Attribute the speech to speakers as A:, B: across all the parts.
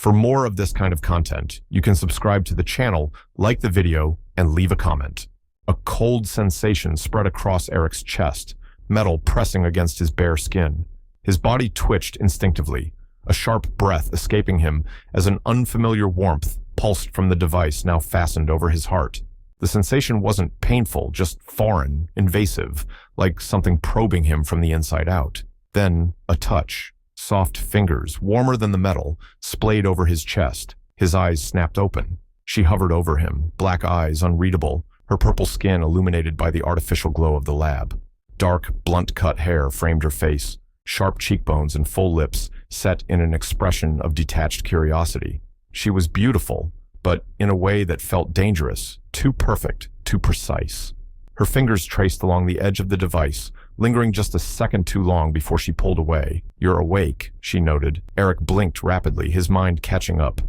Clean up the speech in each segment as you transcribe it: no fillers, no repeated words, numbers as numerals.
A: For more of this kind of content, you can subscribe to the channel, like the video, and leave a comment. A cold sensation spread across Eric's chest, metal pressing against his bare skin. His body twitched instinctively, a sharp breath escaping him as an unfamiliar warmth pulsed from the device now fastened over his heart. The sensation wasn't painful, just foreign, invasive, like something probing him from the inside out. Then, a touch. Soft fingers, warmer than the metal, splayed over his chest. His eyes snapped open. She hovered over him, black eyes unreadable, her purple skin illuminated by the artificial glow of the lab. Dark, blunt-cut hair framed her face, sharp cheekbones and full lips set in an expression of detached curiosity. She was beautiful, but in a way that felt dangerous, too perfect, too precise. Her fingers traced along the edge of the device, lingering just a second too long before she pulled away. "You're awake," she noted. Eric blinked rapidly, his mind catching up.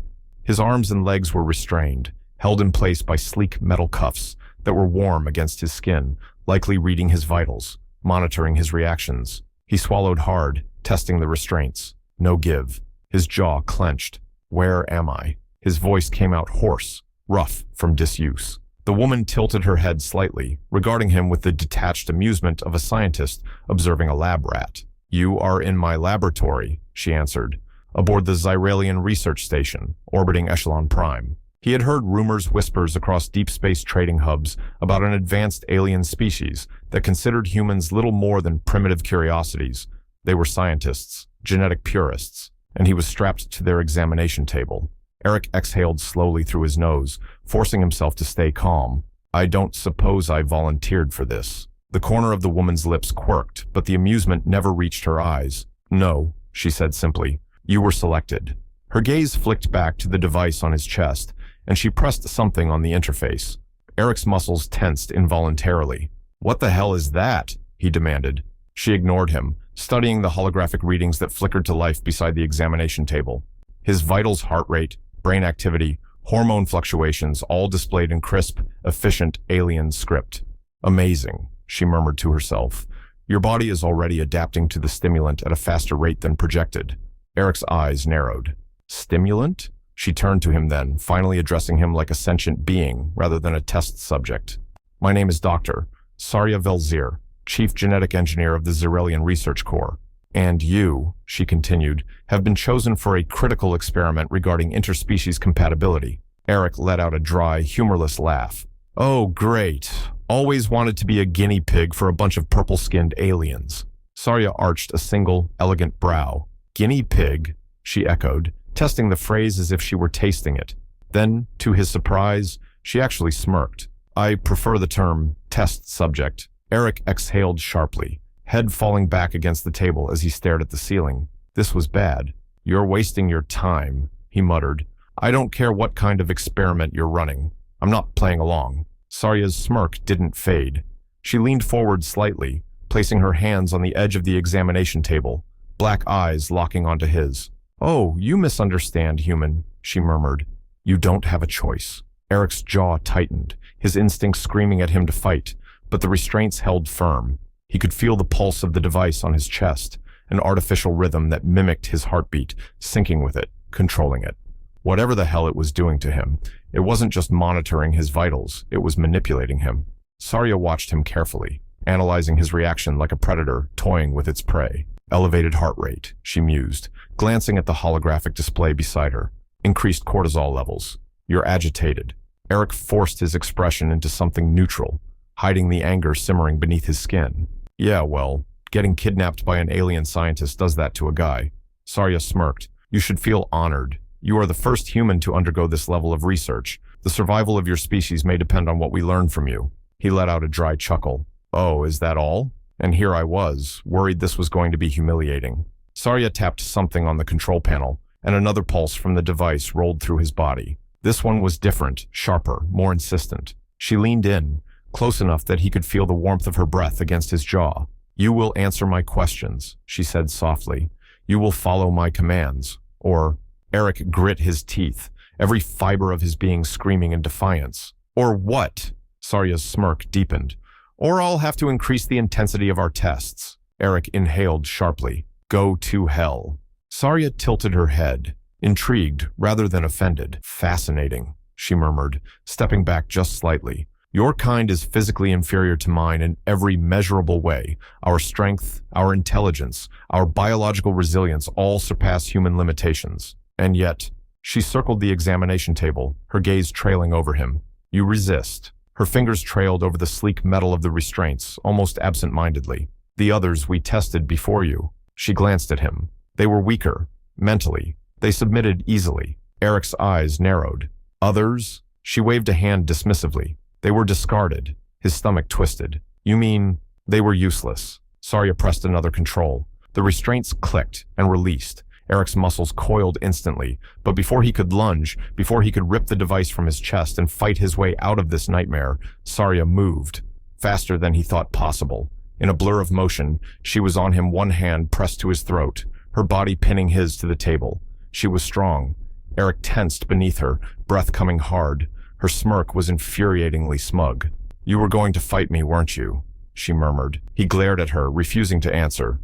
A: His arms and legs were restrained, held in place by sleek metal cuffs that were warm against his skin, likely reading his vitals, monitoring his reactions. He swallowed hard, testing the restraints. No give. His jaw clenched. "Where am I?" His voice came out hoarse, rough from disuse. The woman tilted her head slightly, regarding him with the detached amusement of a scientist observing a lab rat. "You are in my laboratory," she answered, "aboard the Zyrellian research station, orbiting Echelon Prime." He had heard rumors, whispers across deep space trading hubs about an advanced alien species that considered humans little more than primitive curiosities. They were scientists, genetic purists, and he was strapped to their examination table. Eric exhaled slowly through his nose, forcing himself to stay calm. "I don't suppose I volunteered for this." The corner of the woman's lips quirked, but the amusement never reached her eyes. "No," she said simply. "You were selected." Her gaze flicked back to the device on his chest, and she pressed something on the interface. Eric's muscles tensed involuntarily. "What the hell is that?" he demanded. She ignored him, studying the holographic readings that flickered to life beside the examination table. His vitals, heart rate, brain activity, hormone fluctuations, all displayed in crisp, efficient alien script. "Amazing," she murmured to herself. "Your body is already adapting to the stimulant at a faster rate than projected." Eric's eyes narrowed. "Stimulant?" She turned to him then, finally addressing him like a sentient being rather than a test subject. "My name is Dr. Sarya Velzir, Chief Genetic Engineer of the Zyrellian Research Corps. And you," she continued, "have been chosen for a critical experiment regarding interspecies compatibility." Eric let out a dry, humorless laugh. "Oh, great. Always wanted to be a guinea pig for a bunch of purple-skinned aliens." Sarya arched a single, elegant brow. "Guinea pig?" she echoed, testing the phrase as if she were tasting it. Then, to his surprise, she actually smirked. "I prefer the term test subject." Eric exhaled sharply, head falling back against the table as he stared at the ceiling. This was bad. "You're wasting your time," he muttered. "I don't care what kind of experiment you're running. I'm not playing along." Sarya's smirk didn't fade. She leaned forward slightly, placing her hands on the edge of the examination table, black eyes locking onto his. "Oh, you misunderstand, human," she murmured. "You don't have a choice." Eric's jaw tightened, his instincts screaming at him to fight, but the restraints held firm. He could feel the pulse of the device on his chest, an artificial rhythm that mimicked his heartbeat, syncing with it, controlling it. Whatever the hell it was doing to him, it wasn't just monitoring his vitals, it was manipulating him. Sarya watched him carefully, analyzing his reaction like a predator toying with its prey. "Elevated heart rate," she mused, glancing at the holographic display beside her. "Increased cortisol levels. You're agitated." Eric forced his expression into something neutral, hiding the anger simmering beneath his skin. "Yeah, well, getting kidnapped by an alien scientist does that to a guy." Sarya smirked. "You should feel honored. You are the first human to undergo this level of research. The survival of your species may depend on what we learn from you." He let out a dry chuckle. "Oh, is that all?" And here I was, worried this was going to be humiliating. Sarya tapped something on the control panel, and another pulse from the device rolled through his body. This one was different, sharper, more insistent. She leaned in, close enough that he could feel the warmth of her breath against his jaw. "You will answer my questions," she said softly. "You will follow my commands." Or, Eric grit his teeth, every fiber of his being screaming in defiance. "Or what?" Sarya's smirk deepened. "Or I'll have to increase the intensity of our tests." Eric inhaled sharply. "Go to hell." Sarya tilted her head. intrigued rather than offended. Fascinating, she murmured, stepping back just slightly. Your kind is physically inferior to mine in every measurable way. Our strength, our intelligence, our biological resilience all surpass human limitations. And yet, she circled the examination table, her gaze trailing over him. You resist. Her fingers trailed over the sleek metal of the restraints, almost absent-mindedly. The others we tested before you. She glanced at him. They were weaker, mentally. They submitted easily. Eric's eyes narrowed. Others? She waved a hand dismissively. They were discarded. His stomach twisted. You mean, they were useless. Sarya pressed another control. The restraints clicked and released. Eric's muscles coiled instantly, but before he could lunge, before he could rip the device from his chest and fight his way out of this nightmare, Sarya moved, faster than he thought possible. In a blur of motion, she was on him, one hand pressed to his throat, her body pinning his to the table. She was strong. Eric tensed beneath her, breath coming hard. Her smirk was infuriatingly smug. You were going to fight me, weren't you? She murmured. He glared at her, refusing to answer.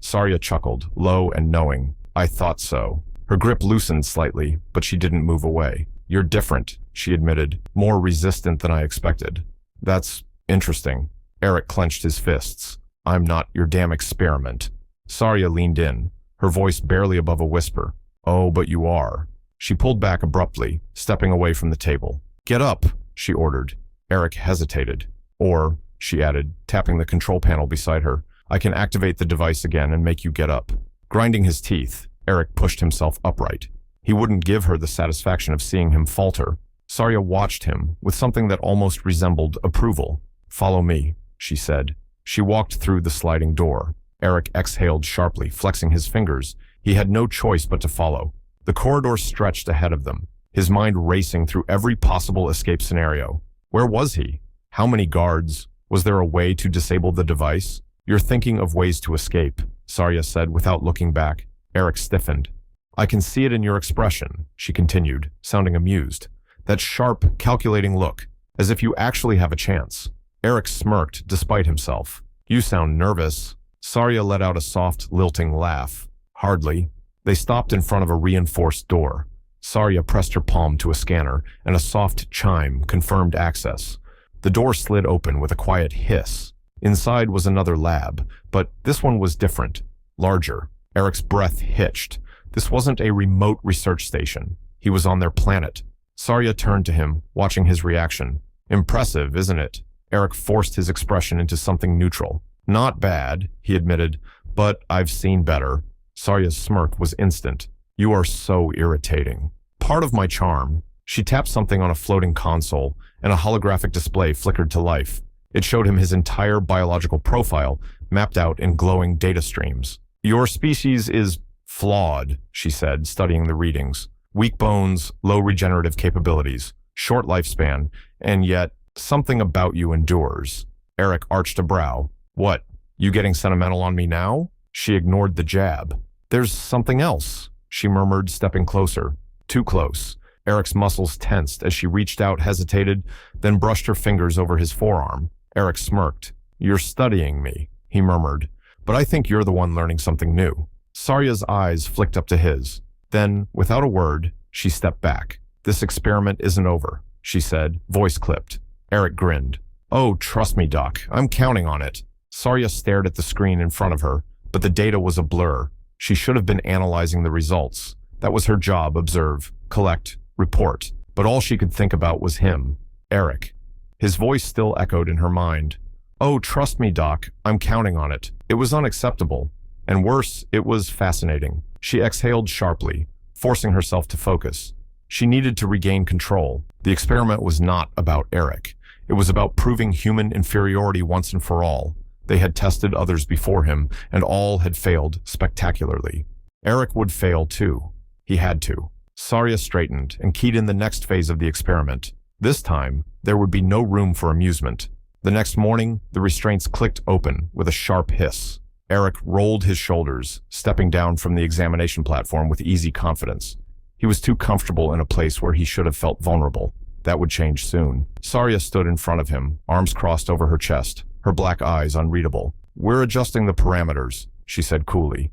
A: Sarya chuckled, low and knowing. I thought so. Her grip loosened slightly, but she didn't move away. You're different, she admitted, more resistant than I expected. That's interesting. Eric clenched his fists. I'm not your damn experiment. Sarya leaned in, her voice barely above a whisper. Oh, but you are. She pulled back abruptly, stepping away from the table. Get up, she ordered. Eric hesitated. Or, she added, tapping the control panel beside her, I can activate the device again and make you get up. Grinding his teeth, Eric pushed himself upright. He wouldn't give her the satisfaction of seeing him falter. Sarya watched him with something that almost resembled approval. Follow me, she said. She walked through the sliding door. Eric exhaled sharply, flexing his fingers. He had no choice but to follow. The corridor stretched ahead of them, his mind racing through every possible escape scenario. Where was he? How many guards? Was there a way to disable the device? You're thinking of ways to escape, Sarya said without looking back. Eric stiffened. I can see it in your expression, she continued, sounding amused. That sharp, calculating look, as if you actually have a chance. Eric smirked despite himself. You sound nervous. Sarya let out a soft, lilting laugh. Hardly. They stopped in front of a reinforced door. Sarya pressed her palm to a scanner, and a soft chime confirmed access. The door slid open with a quiet hiss. Inside was another lab, but this one was different, larger. Eric's breath hitched. This wasn't a remote research station. He was on their planet. Sarya turned to him, watching his reaction. Impressive, isn't it? Eric forced his expression into something neutral. Not bad, he admitted, but I've seen better. Sarya's smirk was instant. You are so irritating. Part of my charm. She tapped something on a floating console, and a holographic display flickered to life. It showed him his entire biological profile, mapped out in glowing data streams. Your species is flawed, she said, studying the readings. Weak bones, low regenerative capabilities, short lifespan, and yet something about you endures. Eric arched a brow. What, you getting sentimental on me now? She ignored the jab. There's something else, she murmured, stepping closer. Too close. Eric's muscles tensed as she reached out, hesitated, then brushed her fingers over his forearm. Eric smirked. You're studying me, he murmured, but I think you're the one learning something new. Sarya's eyes flicked up to his. Then, without a word, she stepped back. This experiment isn't over, she said, voice clipped. Eric grinned. Oh, trust me, Doc, I'm counting on it. Sarya stared at the screen in front of her, but the data was a blur. She should have been analyzing the results. That was her job, observe, collect, report. But all she could think about was him, Eric. His voice still echoed in her mind. Oh, trust me, Doc, I'm counting on it. It was unacceptable. And worse, it was fascinating. She exhaled sharply, forcing herself to focus. She needed to regain control. The experiment was not about Eric. It was about proving human inferiority once and for all. They had tested others before him, and all had failed spectacularly. Eric would fail too. He had to. Sarya straightened and keyed in the next phase of the experiment. This time, there would be no room for amusement. The next morning, the restraints clicked open with a sharp hiss. Eric rolled his shoulders, stepping down from the examination platform with easy confidence. He was too comfortable in a place where he should have felt vulnerable. That would change soon. Sarya stood in front of him, arms crossed over her chest, her black eyes unreadable. We're adjusting the parameters, she said coolly.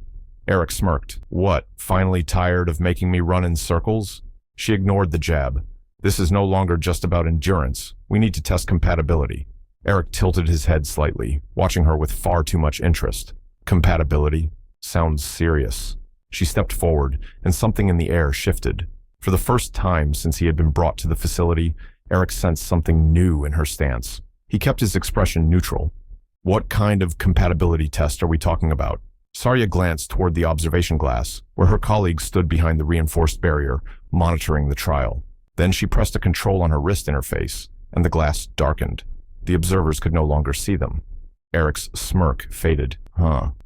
A: Eric smirked. What, finally tired of making me run in circles? She ignored the jab. This is no longer just about endurance. We need to test compatibility. Eric tilted his head slightly, watching her with far too much interest. Compatibility? Sounds serious. She stepped forward, and something in the air shifted. For the first time since he had been brought to the facility, Eric sensed something new in her stance. He kept his expression neutral. What kind of compatibility test are we talking about? Sarya glanced toward the observation glass, where her colleague stood behind the reinforced barrier, monitoring the trial. Then she pressed a control on her wrist interface, and the glass darkened. The observers could no longer see them. Eric's smirk faded.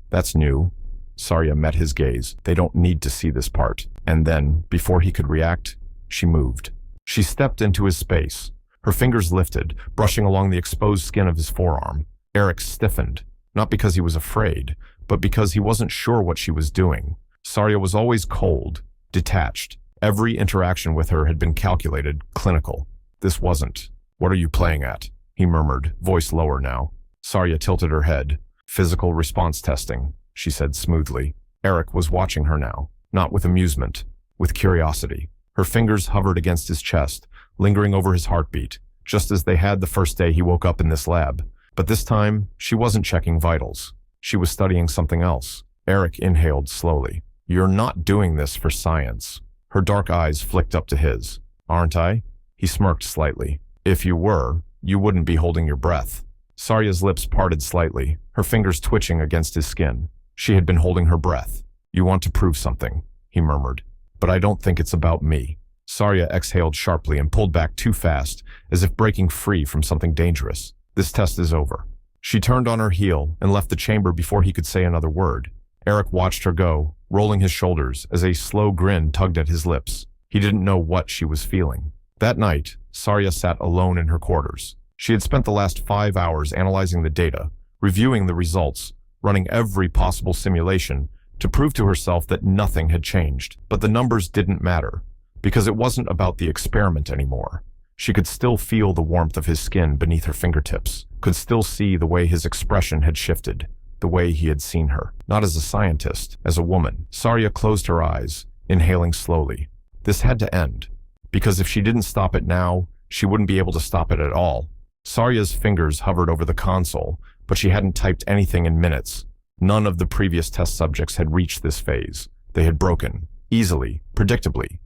A: That's new. Sarya met his gaze. They don't need to see this part. And then, before he could react, she moved. She stepped into his space. Her fingers lifted, brushing along the exposed skin of his forearm. Eric stiffened, not because he was afraid, but because he wasn't sure what she was doing. Sarya was always cold, detached. Every interaction with her had been calculated, clinical. This wasn't. What are you playing at? He murmured, voice lower now. Sarya tilted her head. Physical response testing, she said smoothly. Eric was watching her now, not with amusement, with curiosity. Her fingers hovered against his chest, lingering over his heartbeat, just as they had the first day he woke up in this lab. But this time, she wasn't checking vitals. She was studying something else. Eric inhaled slowly. You're not doing this for science. Her dark eyes flicked up to his. Aren't I? He smirked slightly. If you were, you wouldn't be holding your breath. Sarya's lips parted slightly, her fingers twitching against his skin. She had been holding her breath. You want to prove something, he murmured. But I don't think it's about me. Sarya exhaled sharply and pulled back too fast, as if breaking free from something dangerous. This test is over. She turned on her heel and left the chamber before he could say another word. Eric watched her go, rolling his shoulders as a slow grin tugged at his lips. He didn't know what she was feeling. That night, Sarya sat alone in her quarters. She had spent the last 5 hours analyzing the data, reviewing the results, running every possible simulation to prove to herself that nothing had changed. But the numbers didn't matter, because it wasn't about the experiment anymore. She could still feel the warmth of his skin beneath her fingertips, could still see the way his expression had shifted, the way he had seen her. Not as a scientist, as a woman. Sarya closed her eyes, inhaling slowly. This had to end, because if she didn't stop it now, she wouldn't be able to stop it at all. Sarya's fingers hovered over the console, but she hadn't typed anything in minutes. None of the previous test subjects had reached this phase. They had broken, easily, predictably.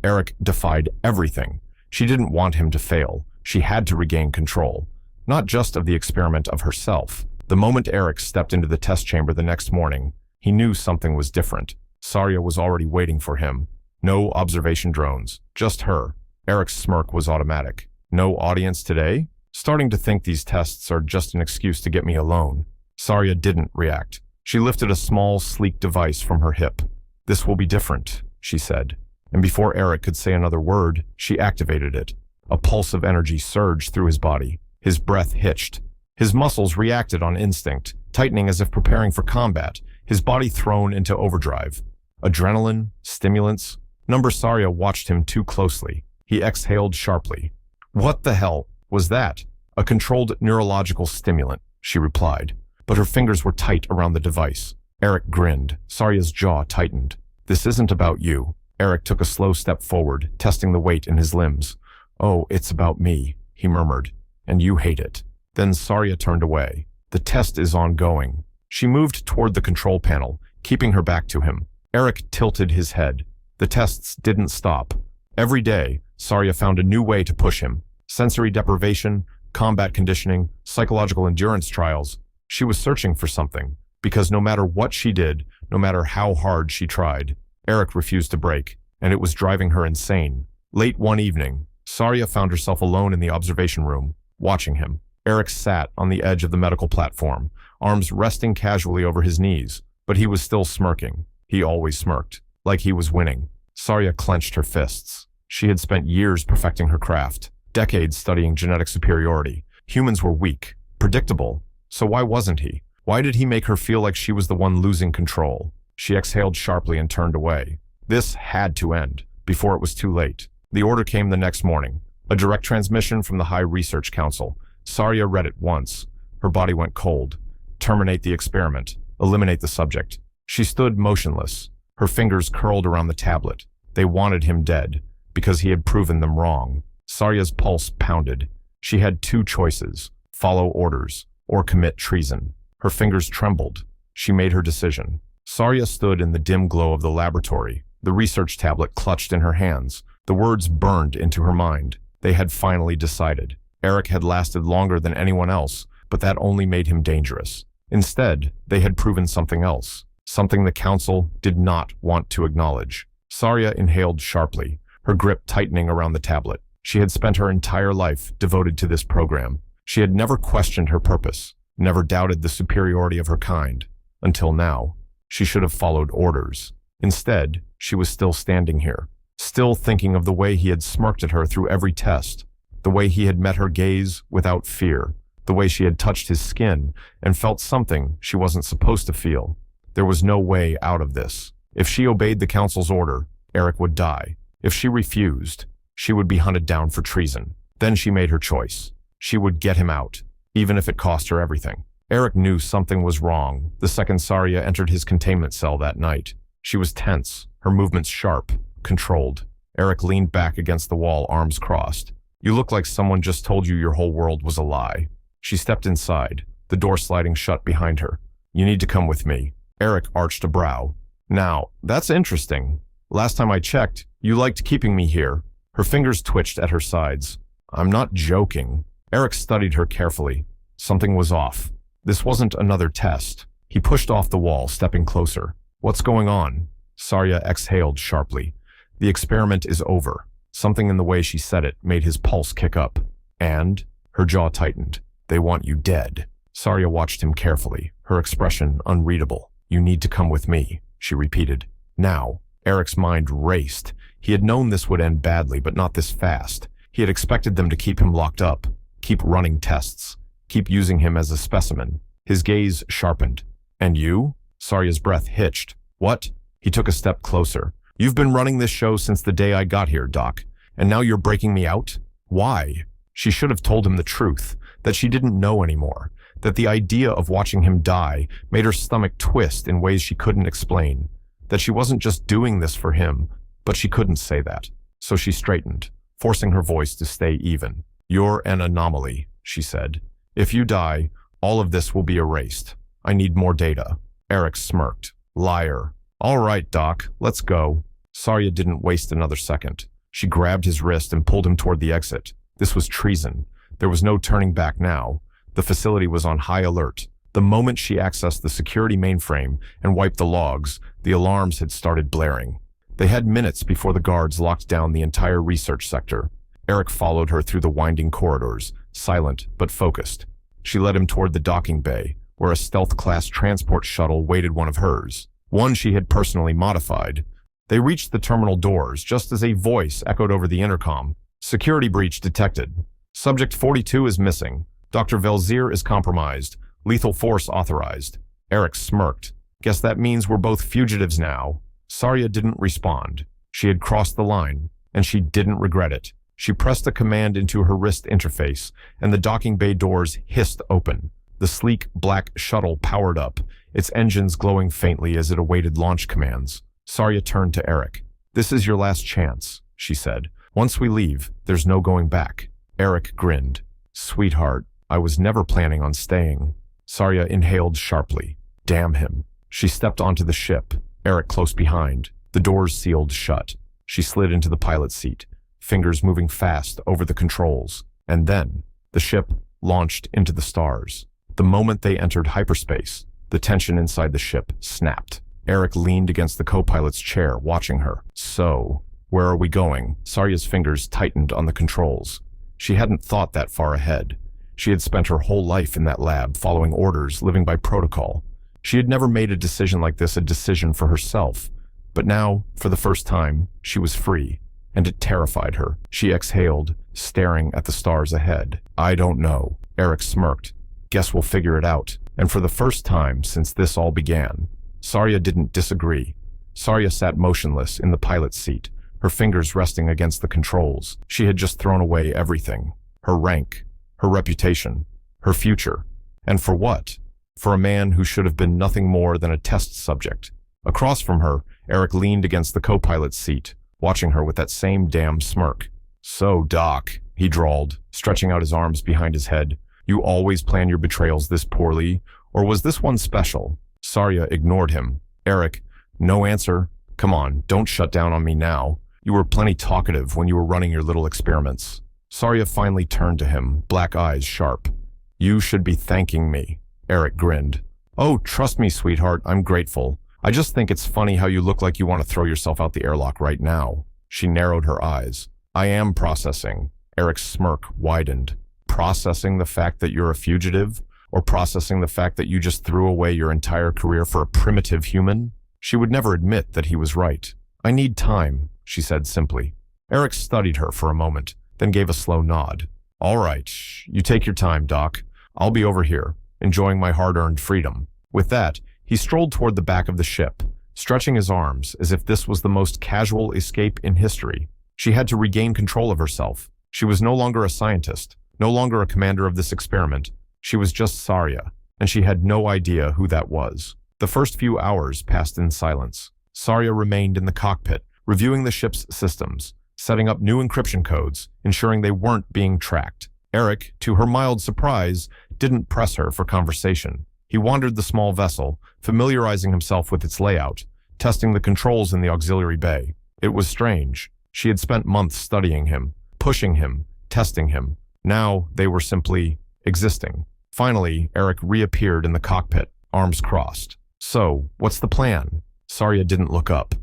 A: Eric defied everything. She didn't want him to fail. She had to regain control, not just of the experiment, of herself. The moment Eric stepped into the test chamber the next morning, he knew something was different. Sarya was already waiting for him. No observation drones, just her. Eric's smirk was automatic. No audience today? Starting to think these tests are just an excuse to get me alone. Sarya didn't react. She lifted a small, sleek device from her hip. This will be different, she said. And before Eric could say another word, she activated it. A pulse of energy surged through his body. His breath hitched. His muscles reacted on instinct, tightening as if preparing for combat, his body thrown into overdrive. Adrenaline, stimulants. Number Sarya watched him too closely. He exhaled sharply. What the hell was that? A controlled neurological stimulant, she replied, but her fingers were tight around the device. Eric grinned. Sarya's jaw tightened. This isn't about you. Eric took a slow step forward, testing the weight in his limbs. Oh, it's about me, he murmured. And you hate it. Then Sarya turned away. The test is ongoing. She moved toward the control panel, keeping her back to him. Eric tilted his head. The tests didn't stop. Every day, Sarya found a new way to push him. Sensory deprivation, combat conditioning, psychological endurance trials. She was searching for something, because no matter what she did, no matter how hard she tried, Eric refused to break, and it was driving her insane. Late one evening, Sarya found herself alone in the observation room, watching him. Eric sat on the edge of the medical platform, arms resting casually over his knees, but he was still smirking. He always smirked, like he was winning. Sarya clenched her fists. She had spent years perfecting her craft, decades studying genetic superiority. Humans were weak, predictable, so why wasn't he? Why did he make her feel like she was the one losing control? She exhaled sharply and turned away. This had to end, before it was too late. The order came the next morning, a direct transmission from the High Research Council. Sarya read it once. Her body went cold. Terminate the experiment. Eliminate the subject. She stood motionless, her fingers curled around the tablet. They wanted him dead, because he had proven them wrong. Sarya's pulse pounded. She had two choices: follow orders, or commit treason. Her fingers trembled. She made her decision. Sarya stood in the dim glow of the laboratory, the research tablet clutched in her hands. The words burned into her mind. They had finally decided. Eric had lasted longer than anyone else, but that only made him dangerous. Instead, they had proven something else, something the Council did not want to acknowledge. Sarya inhaled sharply, her grip tightening around the tablet. She had spent her entire life devoted to this program. She had never questioned her purpose, never doubted the superiority of her kind. Until now, she should have followed orders. Instead, she was still standing here, still thinking of the way he had smirked at her through every test, the way he had met her gaze without fear, the way she had touched his skin and felt something she wasn't supposed to feel. There was no way out of this. If she obeyed the Council's order, Eric would die. If she refused, she would be hunted down for treason. Then she made her choice. She would get him out, even if it cost her everything. Eric knew something was wrong the second Sarya entered his containment cell that night. She was tense, her movements sharp, controlled. Eric leaned back against the wall, arms crossed. "You look like someone just told you your whole world was a lie." She stepped inside, the door sliding shut behind her. "You need to come with me." Eric arched a brow. "Now, that's interesting. Last time I checked, you liked keeping me here." Her fingers twitched at her sides. "I'm not joking." Eric studied her carefully. Something was off. This wasn't another test. He pushed off the wall, stepping closer. "What's going on?" Sarya exhaled sharply. "The experiment is over." Something in the way she said it made his pulse kick up. "And?" Her jaw tightened. "They want you dead." Sarya watched him carefully, her expression unreadable. "You need to come with me," she repeated. Now, Eric's mind raced. He had known this would end badly, but not this fast. He had expected them to keep him locked up, keep running tests, keep using him as a specimen. His gaze sharpened. "And you?" Sarya's breath hitched. "What?" He took a step closer. "You've been running this show since the day I got here, Doc, and now you're breaking me out? Why?" She should have told him the truth, that she didn't know anymore, that the idea of watching him die made her stomach twist in ways she couldn't explain, that she wasn't just doing this for him, but she couldn't say that. So she straightened, forcing her voice to stay even. "You're an anomaly," she said. "If you die, all of this will be erased. I need more data." Eric smirked. "Liar." "All right, Doc, let's go." Sarya didn't waste another second. She grabbed his wrist and pulled him toward the exit. This was treason. There was no turning back now. The facility was on high alert. The moment she accessed the security mainframe and wiped the logs, the alarms had started blaring. They had minutes before the guards locked down the entire research sector. Eric followed her through the winding corridors, silent but focused. She led him toward the docking bay, where a stealth-class transport shuttle waited one of hers, one she had personally modified. They reached the terminal doors just as a voice echoed over the intercom. "Security breach detected. Subject 42 is missing. Dr. Velzir is compromised. Lethal force authorized." Eric smirked. "Guess that means we're both fugitives now." Sarya didn't respond. She had crossed the line, and she didn't regret it. She pressed a command into her wrist interface, and the docking bay doors hissed open. The sleek, black shuttle powered up, its engines glowing faintly as it awaited launch commands. Sarya turned to Eric. "This is your last chance," she said. "Once we leave, there's no going back." Eric grinned. "Sweetheart, I was never planning on staying." Sarya inhaled sharply. Damn him. She stepped onto the ship, Eric close behind. The doors sealed shut. She slid into the pilot's seat, fingers moving fast over the controls. And then, the ship launched into the stars. The moment they entered hyperspace, the tension inside the ship snapped. Eric leaned against the co-pilot's chair, watching her. "So, where are we going?" Sarya's fingers tightened on the controls. She hadn't thought that far ahead. She had spent her whole life in that lab, following orders, living by protocol. She had never made a decision like this a decision for herself. But now, for the first time, she was free, and it terrified her. She exhaled, staring at the stars ahead. "I don't know." Eric smirked. "Guess we'll figure it out." And for the first time since this all began, Sarya didn't disagree. Sarya sat motionless in the pilot's seat, her fingers resting against the controls. She had just thrown away everything. Her rank, her reputation, her future. And for what? For a man who should have been nothing more than a test subject. Across from her, Eric leaned against the co-pilot's seat, watching her with that same damn smirk. "So, Doc," he drawled, stretching out his arms behind his head, "you always plan your betrayals this poorly, or was this one special?" Sarya ignored him. "Eric, no answer. Come on, don't shut down on me now. You were plenty talkative when you were running your little experiments." Sarya finally turned to him, black eyes sharp. "You should be thanking me." Eric grinned. "Oh, trust me, sweetheart, I'm grateful. I just think it's funny how you look like you want to throw yourself out the airlock right now." She narrowed her eyes. "I am processing." Eric's smirk widened. "Processing the fact that you're a fugitive? Or processing the fact that you just threw away your entire career for a primitive human?" She would never admit that he was right. "I need time," she said simply. Eric studied her for a moment, then gave a slow nod. "All right, you take your time, Doc. I'll be over here, enjoying my hard-earned freedom." With that, he strolled toward the back of the ship, stretching his arms as if this was the most casual escape in history. She had to regain control of herself. She was no longer a scientist, no longer a commander of this experiment. She was just Sarya, and she had no idea who that was. The first few hours passed in silence. Sarya remained in the cockpit, reviewing the ship's systems, setting up new encryption codes, ensuring they weren't being tracked. Eric, to her mild surprise, didn't press her for conversation. He wandered the small vessel, familiarizing himself with its layout, testing the controls in the auxiliary bay. It was strange. She had spent months studying him, pushing him, testing him. Now they were simply existing. Finally, Eric reappeared in the cockpit, arms crossed. "So, what's the plan?" Sarya didn't look up.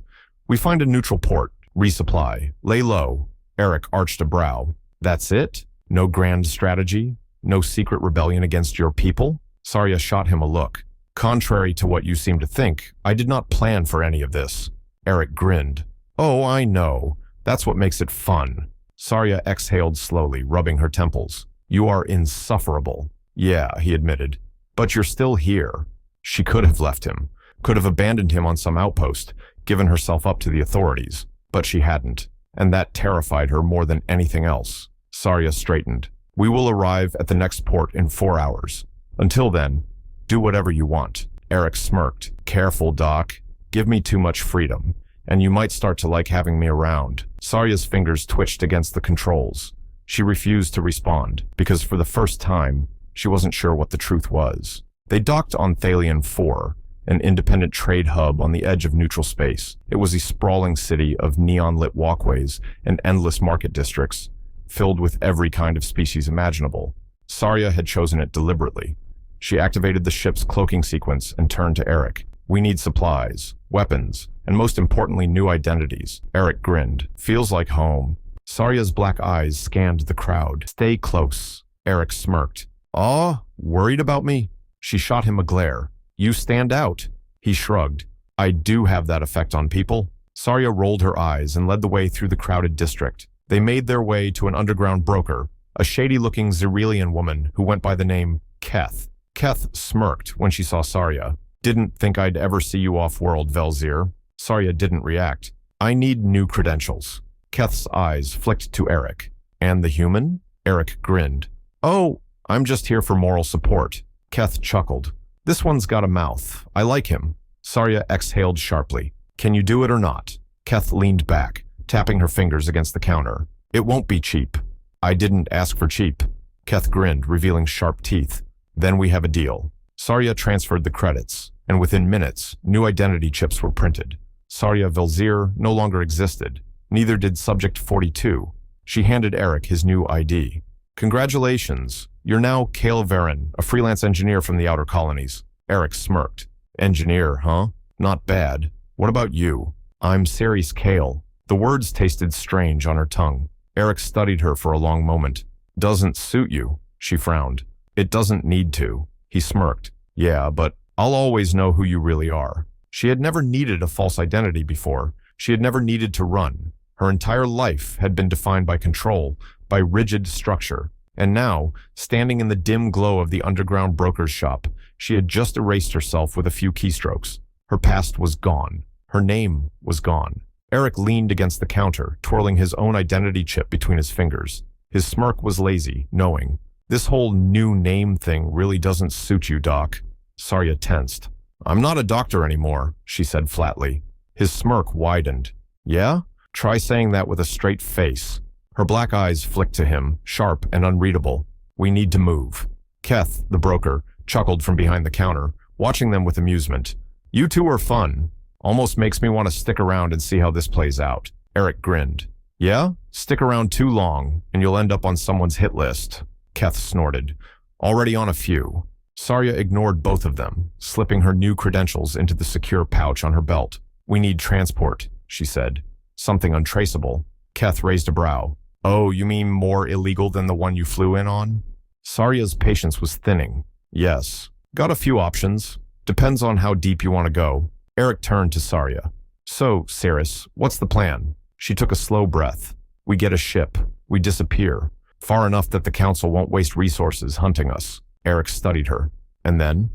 A: "We find a neutral port, resupply, lay low." Eric arched a brow. "That's it? No grand strategy? No secret rebellion against your people?" Sarya shot him a look. "Contrary to what you seem to think, I did not plan for any of this." Eric grinned. "Oh, I know. That's what makes it fun." Sarya exhaled slowly, rubbing her temples. "You are insufferable." "Yeah," he admitted. "But you're still here." She could have left him, could have abandoned him on some outpost, given herself up to the authorities. But she hadn't, and that terrified her more than anything else. Sarya straightened. "We will arrive at the next port in 4 hours. Until then, do whatever you want." Eric smirked. "Careful, Doc. Give me too much freedom, and you might start to like having me around." Sarya's fingers twitched against the controls. She refused to respond, because for the first time, she wasn't sure what the truth was. They docked on Thalian 4, an independent trade hub on the edge of neutral space. It was a sprawling city of neon-lit walkways and endless market districts, filled with every kind of species imaginable. Sarya had chosen it deliberately. She activated the ship's cloaking sequence and turned to Eric. "We need supplies, weapons, and most importantly, new identities." Eric grinned. "Feels like home." Sarya's black eyes scanned the crowd. "Stay close." Eric smirked. "Aw, worried about me?" She shot him a glare. "You stand out." He shrugged. "I do have that effect on people." Sarya rolled her eyes and led the way through the crowded district. They made their way to an underground broker, a shady-looking Zyrellian woman who went by the name Keth. Keth smirked when she saw Sarya. "Didn't think I'd ever see you off-world, Velzir." Sarya didn't react. "I need new credentials." Keth's eyes flicked to Eric. "And the human?" Eric grinned. "Oh, I'm just here for moral support." Keth chuckled. "This one's got a mouth. I like him." Sarya exhaled sharply. "Can you do it or not?" Keth leaned back, tapping her fingers against the counter. "It won't be cheap." "I didn't ask for cheap." Keth grinned, revealing sharp teeth. "Then we have a deal." Sarya transferred the credits, and within minutes, new identity chips were printed. Sarya Velzir no longer existed. Neither did Subject 42. She handed Eric his new ID. "Congratulations. You're now Kale Varen, a freelance engineer from the outer colonies." Eric smirked. "Engineer, huh? Not bad. What about you?" "I'm Ceres Kale." The words tasted strange on her tongue. Eric studied her for a long moment. "Doesn't suit you," she frowned. "It doesn't need to." He smirked. "Yeah, but I'll always know who you really are." She had never needed a false identity before. She had never needed to run. Her entire life had been defined by control, by rigid structure. And now, standing in the dim glow of the underground broker's shop, she had just erased herself with a few keystrokes. Her past was gone. Her name was gone. Eric leaned against the counter, twirling his own identity chip between his fingers. His smirk was lazy, knowing. "This whole new name thing really doesn't suit you, Doc." Sarya tensed. I'm not a doctor anymore, she said flatly. His smirk widened. Yeah? Try saying that with a straight face. Her black eyes flicked to him, sharp and unreadable. We need to move. Keth, the broker, chuckled from behind the counter, watching them with amusement. You two are fun. Almost makes me want to stick around and see how this plays out. Eric grinned. Yeah? Stick around too long, and you'll end up on someone's hit list. Keth snorted. Already on a few. Sarya ignored both of them, slipping her new credentials into the secure pouch on her belt. We need transport, she said. Something untraceable. Keth raised a brow. Oh, you mean more illegal than the one you flew in on? Sarya's patience was thinning. Yes. Got a few options. Depends on how deep you want to go. Eric turned to Sarya. So, Cirrus, what's the plan? She took a slow breath. We get a ship. We disappear. Far enough that the council won't waste resources hunting us. Eric studied her. And then?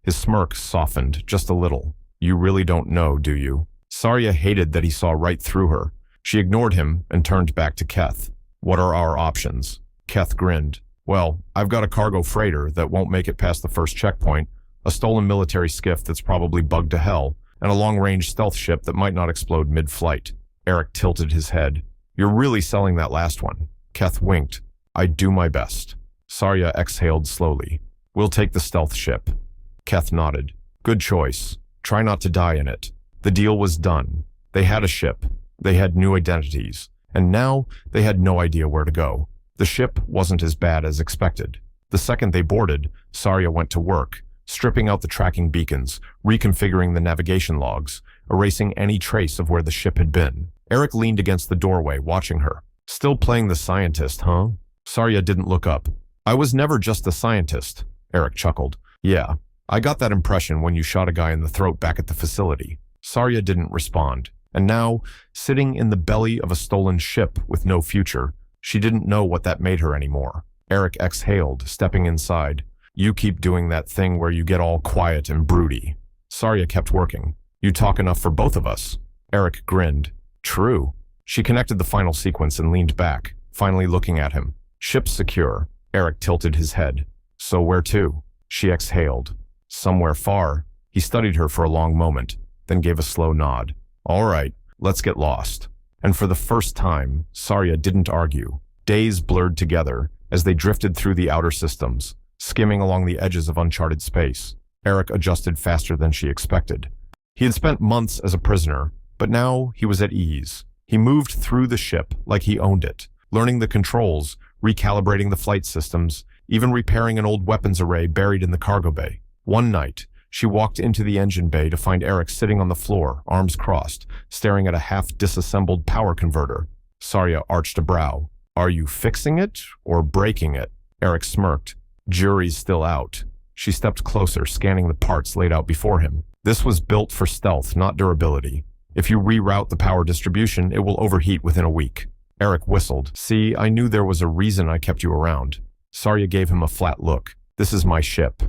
A: His smirk softened just a little. You really don't know, do you? Sarya hated that he saw right through her. She ignored him and turned back to Keth. What are our options? Keth grinned. Well, I've got a cargo freighter that won't make it past the first checkpoint, a stolen military skiff that's probably bugged to hell, and a long-range stealth ship that might not explode mid-flight. Eric tilted his head. You're really selling that last one. Keth winked. I'd do my best. Sarya exhaled slowly. We'll take the stealth ship. Keth nodded. Good choice. Try not to die in it. The deal was done. They had a ship. They had new identities. And now they had no idea where to go. The ship wasn't as bad as expected. The second they boarded, Sarya went to work, stripping out the tracking beacons, reconfiguring the navigation logs, erasing any trace of where the ship had been. Eric leaned against the doorway, watching her. Still playing the scientist, huh? Sarya didn't look up. I was never just a scientist, Eric chuckled. Yeah, I got that impression when you shot a guy in the throat back at the facility. Sarya didn't respond. And now, sitting in the belly of a stolen ship with no future, she didn't know what that made her anymore. Eric exhaled, stepping inside. You keep doing that thing where you get all quiet and broody. Sarya kept working. You talk enough for both of us. Eric grinned. True. She connected the final sequence and leaned back, finally looking at him. Ship secure. Eric tilted his head. So where to? She exhaled. Somewhere far. He studied her for a long moment, then gave a slow nod. All right, let's get lost. And for the first time, Sarya didn't argue. Days blurred together as they drifted through the outer systems, skimming along the edges of uncharted space. Eric adjusted faster than she expected. He had spent months as a prisoner, but now he was at ease. He moved through the ship like he owned it, learning the controls, recalibrating the flight systems, even repairing an old weapons array buried in the cargo bay. One night, she walked into the engine bay to find Eric sitting on the floor, arms crossed, staring at a half-disassembled power converter. Sarya arched a brow. Are you fixing it or breaking it? Eric smirked. Jury's still out. She stepped closer, scanning the parts laid out before him. This was built for stealth, not durability. If you reroute the power distribution, it will overheat within a week. Eric whistled. See, I knew there was a reason I kept you around. Sarya gave him a flat look. This is my ship.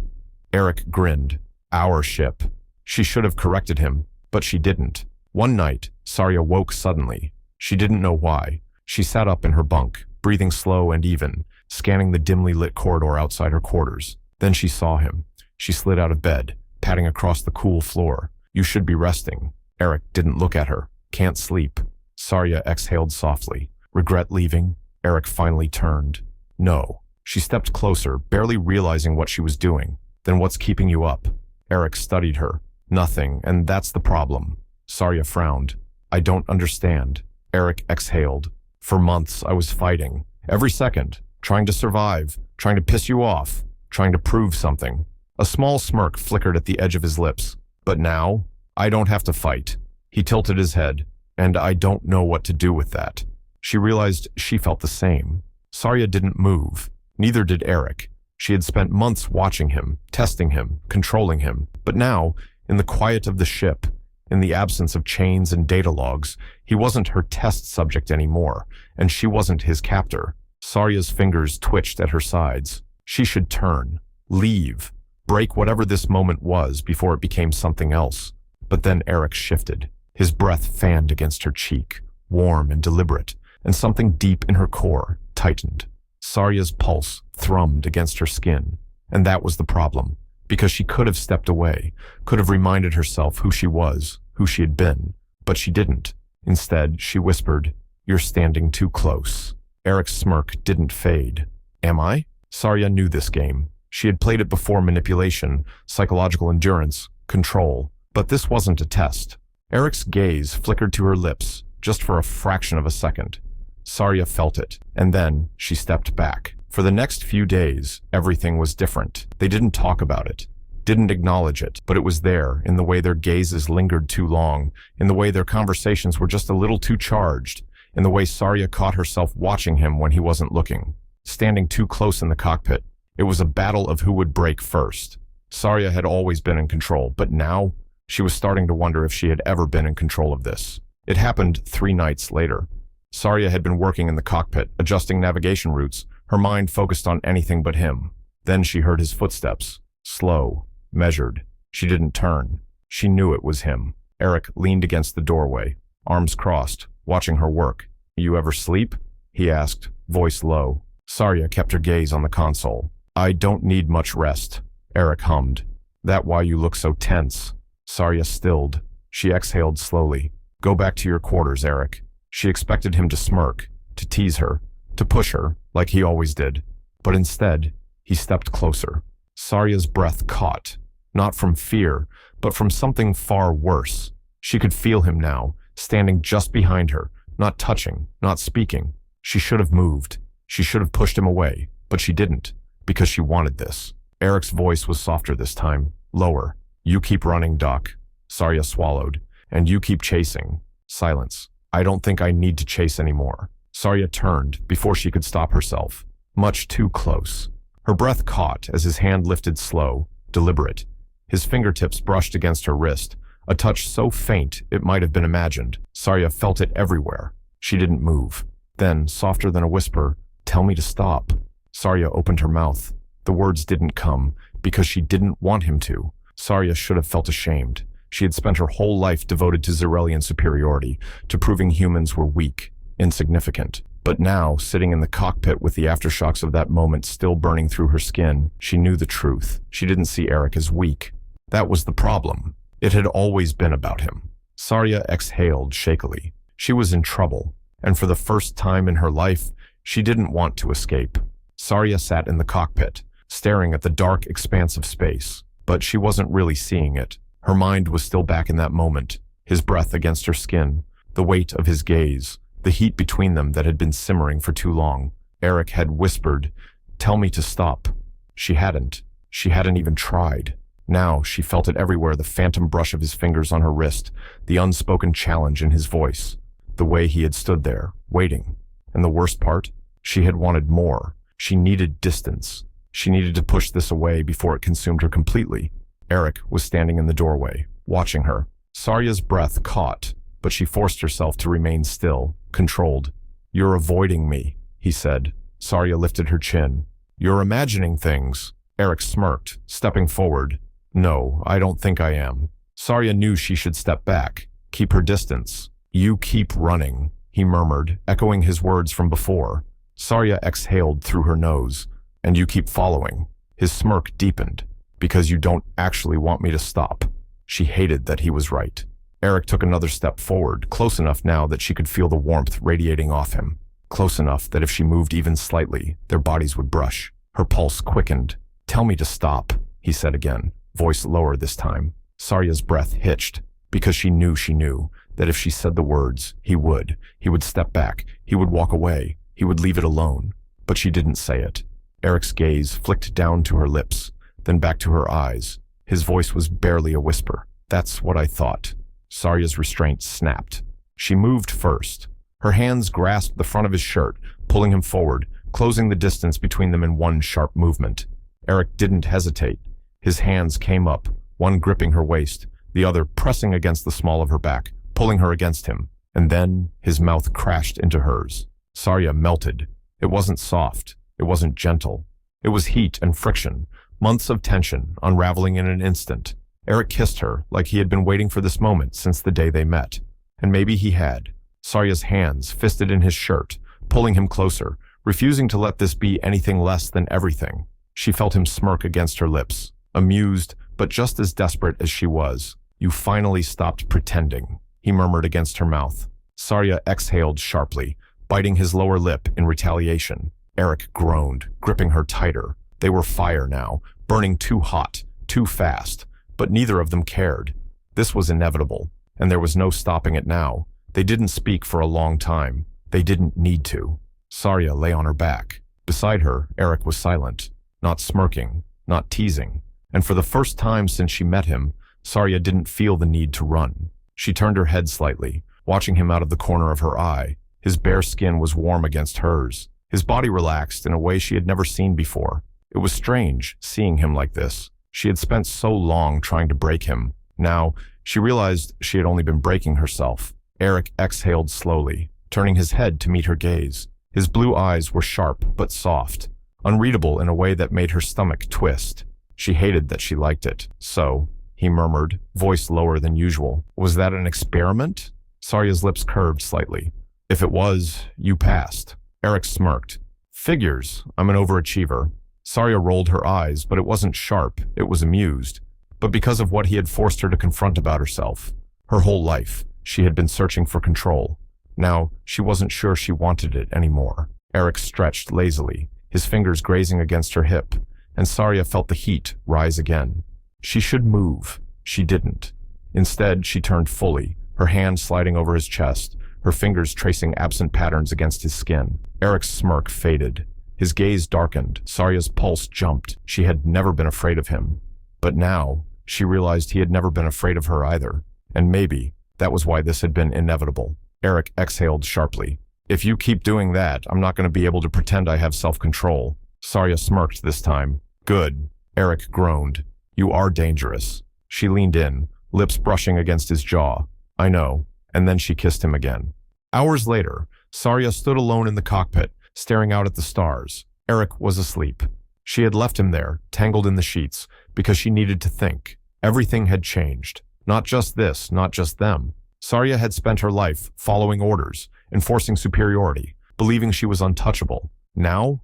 A: Eric grinned. Our ship. She should have corrected him, but she didn't. One night, Sarya woke suddenly. She didn't know why. She sat up in her bunk, breathing slow and even, scanning the dimly lit corridor outside her quarters. Then she saw him. She slid out of bed, patting across the cool floor. You should be resting. Eric didn't look at her. Can't sleep. Sarya exhaled softly. Regret leaving? Eric finally turned. No. She stepped closer, barely realizing what she was doing. Then what's keeping you up? Eric studied her. Nothing, and that's the problem. Sarya frowned. I don't understand. Eric exhaled. For months, I was fighting. Every second. Trying to survive. Trying to piss you off. Trying to prove something. A small smirk flickered at the edge of his lips. But now, I don't have to fight. He tilted his head. And I don't know what to do with that. She realized she felt the same. Sarya didn't move. Neither did Eric. She had spent months watching him, testing him, controlling him. But now, in the quiet of the ship, in the absence of chains and data logs, he wasn't her test subject anymore, and she wasn't his captor. Sarya's fingers twitched at her sides. She should turn, leave, break whatever this moment was before it became something else. But then Eric shifted. His breath fanned against her cheek, warm and deliberate, and something deep in her core tightened. Sarya's pulse thrummed against her skin, and that was the problem. because she could have stepped away, could have reminded herself who she was, who she had been, but she didn't. Instead, she whispered, "You're standing too close." Eric's smirk didn't fade. "Am I?" Sarya knew this game. She had played it before: manipulation, psychological endurance, control. But this wasn't a test. Eric's gaze flickered to her lips, just for a fraction of a second. Sarya felt it, and then she stepped back. For the next few days, everything was different. They didn't talk about it, didn't acknowledge it, but it was there, in the way their gazes lingered too long, in the way their conversations were just a little too charged, in the way Sarya caught herself watching him when he wasn't looking, standing too close in the cockpit. It was a battle of who would break first. Sarya had always been in control, but now she was starting to wonder if she had ever been in control of this. It happened 3 nights later. Sarya had been working in the cockpit, adjusting navigation routes, her mind focused on anything but him. Then she heard his footsteps, slow, measured. She didn't turn. She knew it was him. Eric leaned against the doorway, arms crossed, watching her work. "You ever sleep?" he asked, voice low. Sarya kept her gaze on the console. "I don't need much rest," Eric hummed. "That why you look so tense?" Sarya stilled. She exhaled slowly. "Go back to your quarters, Eric." She expected him to smirk, to tease her, to push her, like he always did. But instead, he stepped closer. Sarya's breath caught, not from fear, but from something far worse. She could feel him now, standing just behind her, not touching, not speaking. She should have moved. She should have pushed him away, but she didn't, because she wanted this. Eric's voice was softer this time, lower. "You keep running, Doc." Sarya swallowed. "And you keep chasing." Silence. "I don't think I need to chase anymore." Sarya turned before she could stop herself. Much too close. Her breath caught as his hand lifted slow, deliberate. His fingertips brushed against her wrist, a touch so faint it might have been imagined. Sarya felt it everywhere. She didn't move. Then, softer than a whisper, "Tell me to stop." Sarya opened her mouth. The words didn't come, because she didn't want him to. Sarya should have felt ashamed. She had spent her whole life devoted to Zyrellian superiority, to proving humans were weak, insignificant. But now, sitting in the cockpit with the aftershocks of that moment still burning through her skin, she knew the truth. She didn't see Eric as weak. That was the problem. It had always been about him. Sarya exhaled shakily. She was in trouble, and for the first time in her life, she didn't want to escape. Sarya sat in the cockpit, staring at the dark expanse of space, but she wasn't really seeing it. Her mind was still back in that moment, his breath against her skin, the weight of his gaze, the heat between them that had been simmering for too long. Eric had whispered, "Tell me to stop." She hadn't. She hadn't even tried. Now she felt it everywhere, the phantom brush of his fingers on her wrist, the unspoken challenge in his voice, the way he had stood there, waiting. And the worst part? She had wanted more. She needed distance. She needed to push this away before it consumed her completely. Eric was standing in the doorway, watching her. Sarya's breath caught, but she forced herself to remain still, controlled. "You're avoiding me," he said. Sarya lifted her chin. "You're imagining things." Eric smirked, stepping forward. "No, I don't think I am." Sarya knew she should step back, keep her distance. "You keep running," he murmured, echoing his words from before. Sarya exhaled through her nose. "And you keep following." His smirk deepened. "Because you don't actually want me to stop." She hated that he was right. Eric took another step forward, close enough now that she could feel the warmth radiating off him. Close enough that if she moved even slightly, their bodies would brush. Her pulse quickened. "Tell me to stop," he said again, voice lower this time. Sarya's breath hitched, because she knew that if she said the words, he would step back, he would walk away, he would leave it alone. But she didn't say it. Eric's gaze flicked down to her lips, then back to her eyes. His voice was barely a whisper. "That's what I thought." Sarya's restraint snapped. She moved first. Her hands grasped the front of his shirt, pulling him forward, closing the distance between them in one sharp movement. Eric didn't hesitate. His hands came up, one gripping her waist, the other pressing against the small of her back, pulling her against him. And then his mouth crashed into hers. Sarya melted. It wasn't soft. It wasn't gentle. It was heat and friction, months of tension unraveling in an instant. Eric kissed her like he had been waiting for this moment since the day they met. And maybe he had. Sarya's hands fisted in his shirt, pulling him closer, refusing to let this be anything less than everything. She felt him smirk against her lips. amused, but just as desperate as she was. "You finally stopped pretending," he murmured against her mouth. Sarya exhaled sharply, biting his lower lip in retaliation. Eric groaned, gripping her tighter. They were fire now, burning too hot, too fast, but neither of them cared. This was inevitable, and there was no stopping it now. They didn't speak for a long time. They didn't need to. Sarya lay on her back. Beside her, Eric was silent, not smirking, not teasing. And for the first time since she met him, Sarya didn't feel the need to run. She turned her head slightly, watching him out of the corner of her eye. His bare skin was warm against hers. His body relaxed in a way she had never seen before. It was strange, seeing him like this. She had spent so long trying to break him. Now, she realized she had only been breaking herself. Eric exhaled slowly, turning his head to meet her gaze. His blue eyes were sharp but soft, unreadable in a way that made her stomach twist. She hated that she liked it. "So," he murmured, voice lower than usual. "Was that an experiment?" Sarya's lips curved slightly. "If it was, you passed." Eric smirked. "Figures, I'm an overachiever." Sarya rolled her eyes, but it wasn't sharp, it was amused. But because of what he had forced her to confront about herself. Her whole life, she had been searching for control. Now, she wasn't sure she wanted it anymore. Eric stretched lazily, his fingers grazing against her hip, and Sarya felt the heat rise again. She should move. She didn't. Instead, she turned fully, her hand sliding over his chest, her fingers tracing absent patterns against his skin. Eric's smirk faded. His gaze darkened. Sarya's pulse jumped. She had never been afraid of him. But now, she realized he had never been afraid of her either. And maybe that was why this had been inevitable. Eric exhaled sharply. "If you keep doing that, I'm not going to be able to pretend I have self-control." Sarya smirked this time. "Good." Eric groaned. "You are dangerous." She leaned in, lips brushing against his jaw. "I know." And then she kissed him again. Hours later, Sarya stood alone in the cockpit, staring out at the stars. Eric was asleep. She had left him there, tangled in the sheets, because she needed to think. Everything had changed. Not just this, not just them. Sarya had spent her life following orders, enforcing superiority, believing she was untouchable. Now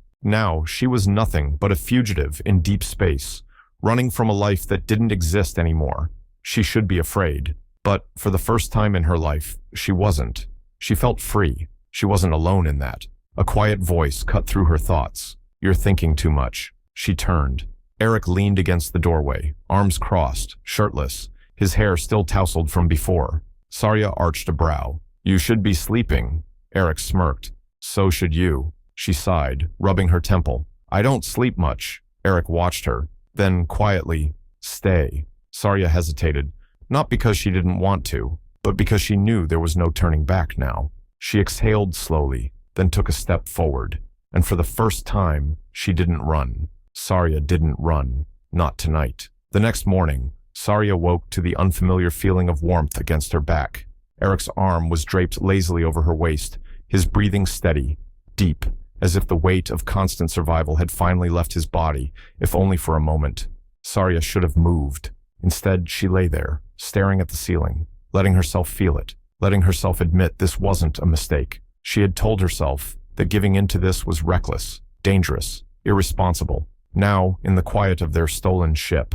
A: she was nothing but a fugitive in deep space, running from a life that didn't exist anymore. She should be afraid. But for the first time in her life, she wasn't. She felt free. She wasn't alone in that. A quiet voice cut through her thoughts. "You're thinking too much." She turned. Eric leaned against the doorway, arms crossed, shirtless, his hair still tousled from before. Sarya arched a brow. "You should be sleeping." Eric smirked. "So should you." She sighed, rubbing her temple. "I don't sleep much." Eric watched her. Then, quietly, "Stay." Sarya hesitated. Not because she didn't want to, but because she knew there was no turning back now. She exhaled slowly, then took a step forward. And for the first time, she didn't run. Sarya didn't run. Not tonight. The next morning, Sarya woke to the unfamiliar feeling of warmth against her back. Eric's arm was draped lazily over her waist, his breathing steady, deep, as if the weight of constant survival had finally left his body, if only for a moment. Sarya should have moved. Instead, she lay there, staring at the ceiling, letting herself feel it, letting herself admit this wasn't a mistake. She had told herself that giving in to this was reckless, dangerous, irresponsible. Now, in the quiet of their stolen ship,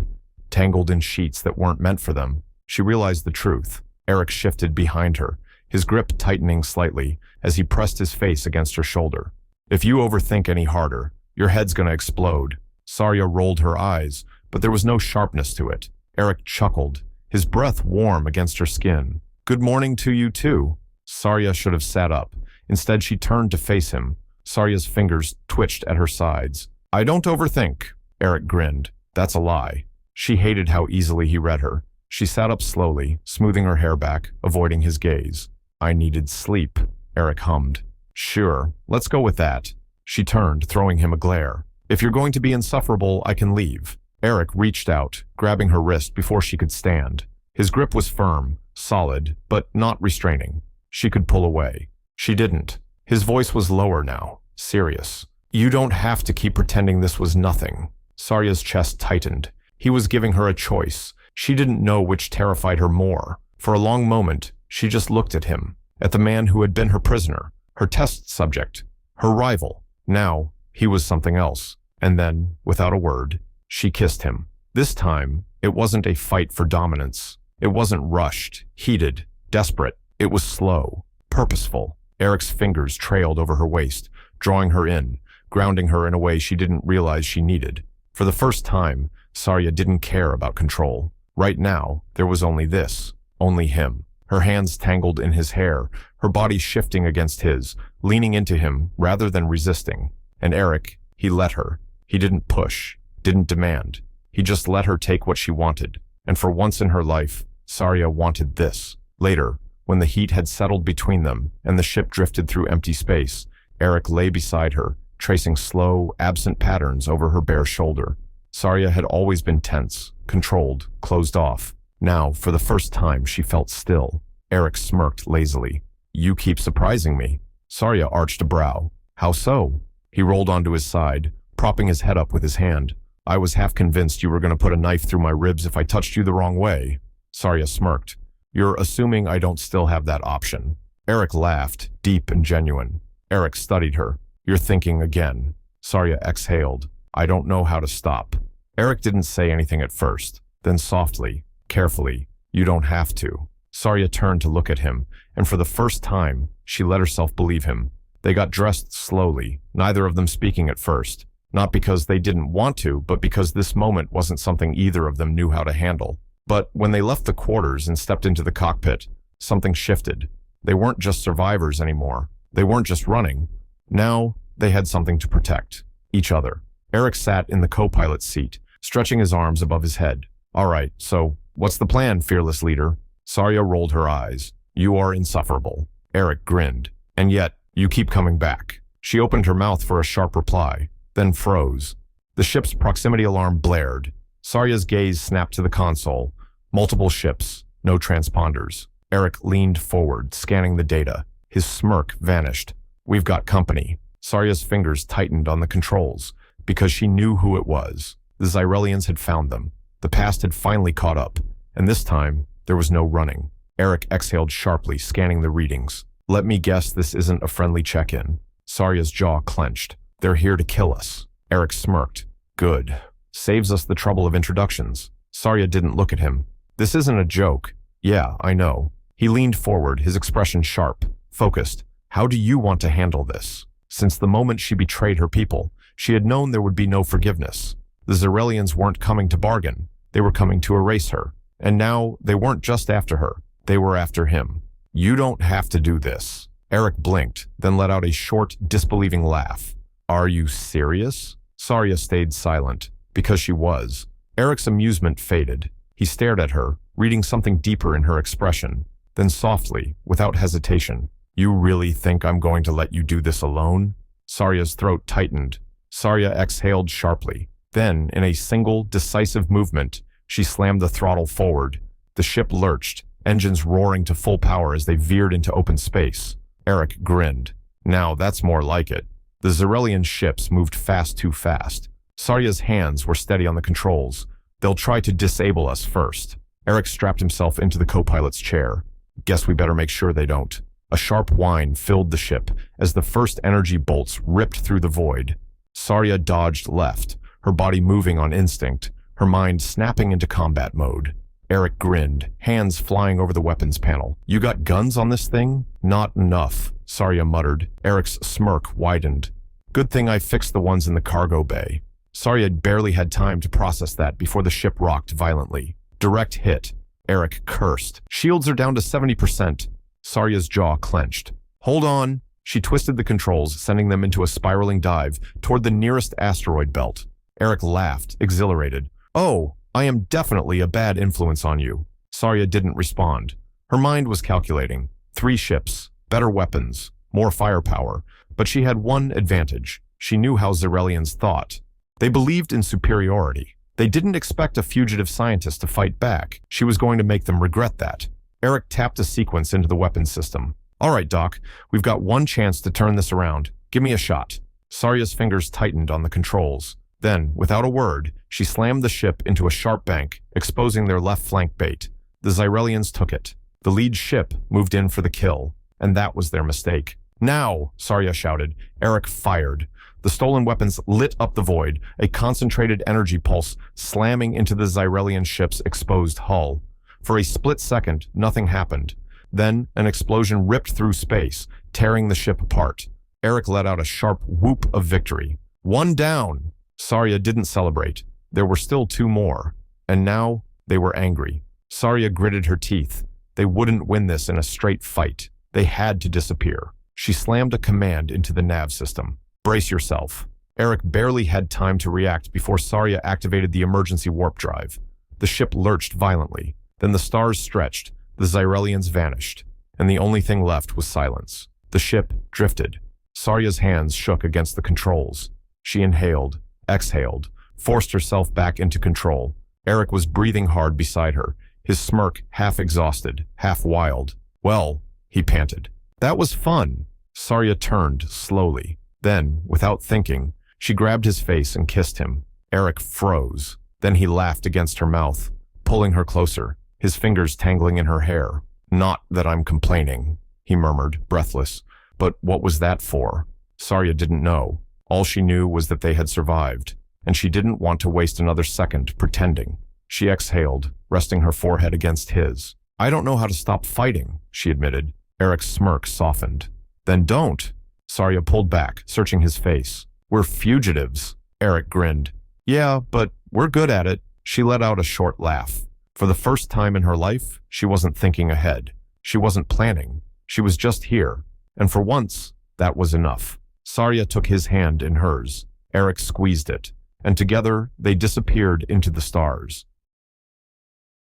A: tangled in sheets that weren't meant for them, she realized the truth. Eric shifted behind her, his grip tightening slightly as he pressed his face against her shoulder. "If you overthink any harder, your head's gonna explode." Sarya rolled her eyes, but there was no sharpness to it. Eric chuckled, his breath warm against her skin. "Good morning to you too." Sarya should have sat up. Instead, she turned to face him. Sarya's fingers twitched at her sides. "I don't overthink." Eric grinned. "That's a lie." She hated how easily he read her. She sat up slowly, smoothing her hair back, avoiding his gaze. "I needed sleep," Eric hummed. "Sure, let's go with that." She turned, throwing him a glare. "If you're going to be insufferable, I can leave." Eric reached out, grabbing her wrist before she could stand. His grip was firm, solid, but not restraining. She could pull away. She didn't. His voice was lower now, serious. "You don't have to keep pretending this was nothing." Sarya's chest tightened. He was giving her a choice. She didn't know which terrified her more. For a long moment, she just looked at him, at the man who had been her prisoner, her test subject, her rival. Now, he was something else. And then, without a word, she kissed him. This time, it wasn't a fight for dominance. It wasn't rushed, heated, desperate. It was slow, purposeful. Eric's fingers trailed over her waist, drawing her in, grounding her in a way she didn't realize she needed. For the first time, Sarya didn't care about control. Right now, there was only this, only him. Her hands tangled in his hair, her body shifting against his, leaning into him rather than resisting. And Eric, he let her. He didn't push, didn't demand. He just let her take what she wanted. And for once in her life, Sarya wanted this. Later, when the heat had settled between them and the ship drifted through empty space, Eric lay beside her, tracing slow, absent patterns over her bare shoulder. Sarya had always been tense, controlled, closed off. Now, for the first time, she felt still. Eric smirked lazily. "You keep surprising me." Sarya arched a brow. "How so?" He rolled onto his side, propping his head up with his hand. "I was half convinced you were going to put a knife through my ribs if I touched you the wrong way." Sarya smirked. "You're assuming I don't still have that option." Eric laughed, deep and genuine. Eric studied her. "You're thinking again." Sarya exhaled. "I don't know how to stop." Eric didn't say anything at first. Then softly, carefully, "You don't have to." Sarya turned to look at him, and for the first time, she let herself believe him. They got dressed slowly, neither of them speaking at first. Not because they didn't want to, but because this moment wasn't something either of them knew how to handle. But when they left the quarters and stepped into the cockpit, something shifted. They weren't just survivors anymore. They weren't just running. Now, they had something to protect. Each other. Eric sat in the co-pilot's seat, stretching his arms above his head. "All right, so, what's the plan, fearless leader?" Sarya rolled her eyes. "You are insufferable." Eric grinned. "And yet, you keep coming back." She opened her mouth for a sharp reply, then froze. The ship's proximity alarm blared. Sarya's gaze snapped to the console. Multiple ships, no transponders. Eric leaned forward, scanning the data. His smirk vanished. "We've got company." Sarya's fingers tightened on the controls, because she knew who it was. The Zyrellians had found them. The past had finally caught up, and this time, there was no running. Eric exhaled sharply, scanning the readings. "Let me guess this isn't a friendly check-in." Sarya's jaw clenched. "They're here to kill us." Eric smirked. "Good. Saves us the trouble of introductions." Sarya didn't look at him. "This isn't a joke." "Yeah, I know." He leaned forward, his expression sharp, focused. "How do you want to handle this?" Since the moment she betrayed her people, she had known there would be no forgiveness. The Zyrellians weren't coming to bargain. They were coming to erase her. And now, they weren't just after her. They were after him. "You don't have to do this." Eric blinked, then let out a short, disbelieving laugh. "Are you serious?" Sarya stayed silent, because she was. Eric's amusement faded. He stared at her, reading something deeper in her expression. Then softly, without hesitation, "You really think I'm going to let you do this alone?" Sarya's throat tightened. Sarya exhaled sharply. Then, in a single, decisive movement, she slammed the throttle forward. The ship lurched, engines roaring to full power as they veered into open space. Eric grinned. "Now that's more like it." The Zyrellian ships moved too fast. Sarya's hands were steady on the controls. "They'll try to disable us first." Eric strapped himself into the co-pilot's chair. "Guess we better make sure they don't." A sharp whine filled the ship as the first energy bolts ripped through the void. Sarya dodged left, her body moving on instinct, her mind snapping into combat mode. Eric grinned, hands flying over the weapons panel. "You got guns on this thing?" "Not enough," Sarya muttered. Eric's smirk widened. "Good thing I fixed the ones in the cargo bay." Sarya barely had time to process that before the ship rocked violently. Direct hit. Eric cursed. "Shields are down to 70%. Sarya's jaw clenched. "Hold on." She twisted the controls, sending them into a spiraling dive toward the nearest asteroid belt. Eric laughed, exhilarated. "Oh, I am definitely a bad influence on you." Sarya didn't respond. Her mind was calculating. 3 ships, better weapons, more firepower. But she had one advantage. She knew how Zyrellians thought. They believed in superiority. They didn't expect a fugitive scientist to fight back. She was going to make them regret that. Eric tapped a sequence into the weapons system. "All right, Doc, we've got one chance to turn this around. Give me a shot." Sarya's fingers tightened on the controls. Then, without a word, she slammed the ship into a sharp bank, exposing their left flank bait. The Zyrellians took it. The lead ship moved in for the kill, and that was their mistake. Now, Sarya shouted. Eric fired. The stolen weapons lit up the void, a concentrated energy pulse slamming into the Zyrellian ship's exposed hull. For a split second, nothing happened. Then, an explosion ripped through space, tearing the ship apart. Eric let out a sharp whoop of victory. One down! Sarya didn't celebrate. There were still two more. And now, they were angry. Sarya gritted her teeth. They wouldn't win this in a straight fight. They had to disappear. She slammed a command into the nav system. Brace yourself. Eric barely had time to react before Sarya activated the emergency warp drive. The ship lurched violently. Then the stars stretched, the Zyrellians vanished, and the only thing left was silence. The ship drifted. Sarya's hands shook against the controls. She inhaled, exhaled, forced herself back into control. Eric was breathing hard beside her, his smirk half exhausted, half wild. Well, he panted. That was fun. Sarya turned slowly. Then, without thinking, she grabbed his face and kissed him. Eric froze. Then he laughed against her mouth, pulling her closer, his fingers tangling in her hair. Not that I'm complaining, he murmured, breathless. But what was that for? Sarya didn't know. All she knew was that they had survived, and she didn't want to waste another second pretending. She exhaled, resting her forehead against his. I don't know how to stop fighting, she admitted. Eric's smirk softened. Then don't. Sarya pulled back, searching his face. We're fugitives. Eric grinned. Yeah, but we're good at it. She let out a short laugh. For the first time in her life, she wasn't thinking ahead. She wasn't planning. She was just here. And for once, that was enough. Sarya took his hand in hers. Eric squeezed it. And together, they disappeared into the stars.